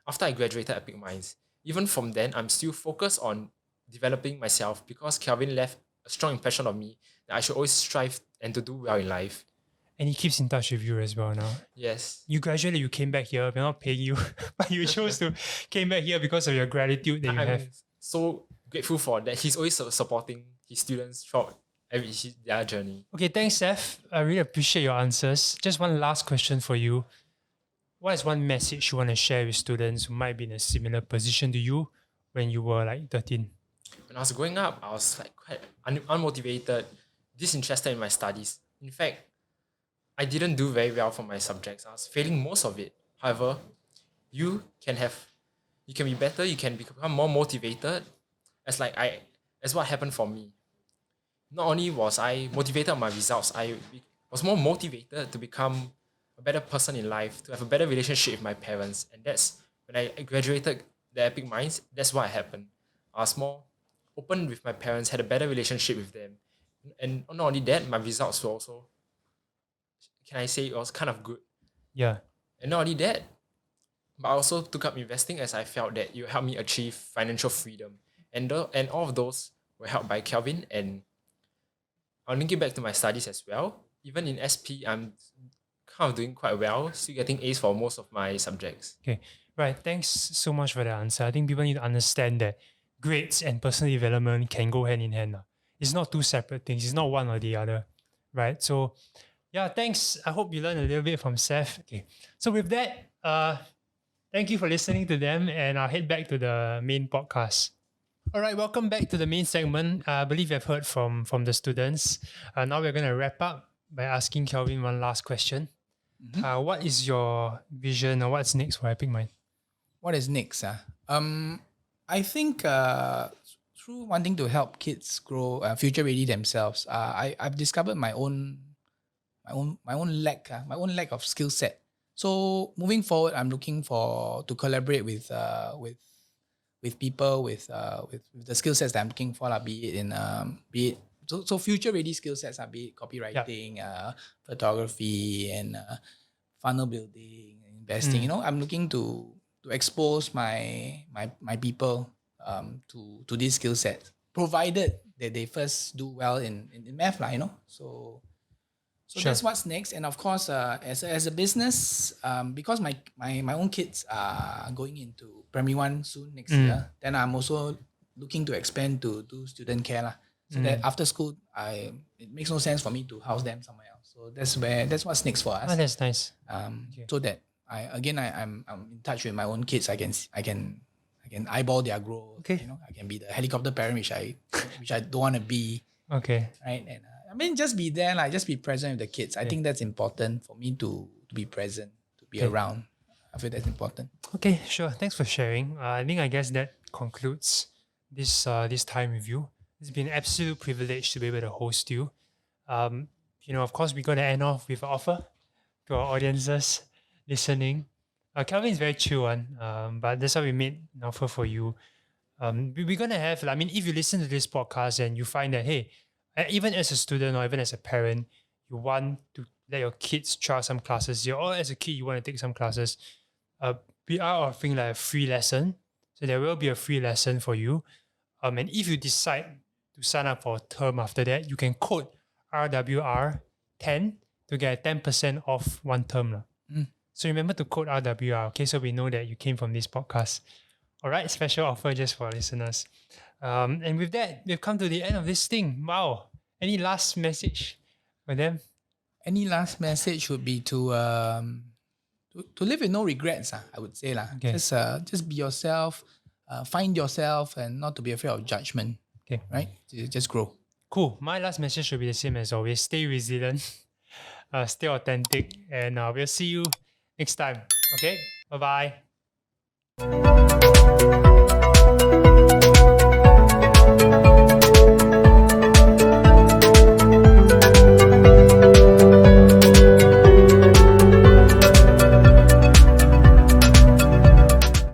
after I graduated EpicMinds. Even from then, I'm still focused on developing myself because Kelvin left a strong impression of me that I should always strive and to do well in life. And he keeps in touch with you as well now. Yes. You graduated, you came back here. We're not paying you, but you chose to came back here because of your gratitude that you have. I'm so grateful for that. He's always supporting his students throughout their journey. Okay, thanks, Seth. I really appreciate your answers. Just one last question for you. What is one message you want to share with students who might be in a similar position to you when you were like 13? When I was growing up, I was like quite unmotivated, disinterested in my studies. In fact, I didn't do very well for my subjects. I was failing most of it. However, you can be better, you can become more motivated. As what happened for me. Not only was I motivated on my results, I was more motivated to become a better person in life, to have a better relationship with my parents. And that's when I graduated the Epic Minds, that's what happened. I was more open with my parents, had a better relationship with them. And not only that, my results were also, can I say, it was kind of good. Yeah. And not only that, but I also took up investing as I felt that it would help me achieve financial freedom. And all of those were helped by Kelvin, and I'll link it back to my studies as well. Even in SP, I'm kind of doing quite well, still getting A's for most of my subjects. Okay. Right. Thanks so much for the answer. I think people need to understand that grades and personal development can go hand in hand. It's not two separate things. It's not one or the other. Right. So yeah, thanks. I hope you learned a little bit from Seth. Okay. So with that, thank you for listening to them, and I'll head back to the main podcast. All right, welcome back to the main segment. I believe you've heard from the students. Now we're going to wrap up by asking Kelvin one last question. What is your vision, or what's next for EpicMind? What is next? I think through wanting to help kids grow future ready themselves, I've discovered my own lack of skill set. So moving forward, I'm looking to collaborate with people with the skill sets that I'm looking for, so future ready skill sets, be it copywriting, photography, and funnel building, investing. I'm looking to expose my people to these skill sets, provided that they first do well in math, So Sure. That's what's next. And of course, as a business, because my own kids are going into primary 1 soon next year, then I'm also looking to expand to do student care. So that after school, it makes no sense for me to house them somewhere else. So that's what's next for us. Oh, that's nice. So that I'm in touch with my own kids. I can eyeball their growth. Okay. You know, I can be the helicopter parent which I don't want to be. Okay. Right. And just be there, like just be present with the kids. I think that's important for me to be present, to be around. I feel that's important. Okay, sure. Thanks for sharing. I guess that concludes this time with you. It's been an absolute privilege to be able to host you. Of course, we're going to end off with an offer to our audiences listening. Kelvin is very chill one, but that's why we made an offer for you. We're going to have, if you listen to this podcast and you find that, hey, even as a student or even as a parent, you want to let your kids try some classes here, or as a kid, you want to take some classes, we are offering like a free lesson. So there will be a free lesson for you. And if you decide to sign up for a term after that, you can code RWR10 to get 10% off one term. So remember to code RWR, okay? So we know that you came from this podcast. All right, special offer just for listeners. And with that, we've come to the end of this thing. Wow. Any last message for them? Any last message would be to live with no regrets. I would say Okay. Just be yourself, find yourself, and not to be afraid of judgment. Okay. Right? Just grow. Cool. My last message should be the same as always. Stay resilient, stay authentic, and we'll see you next time. Okay? Bye-bye.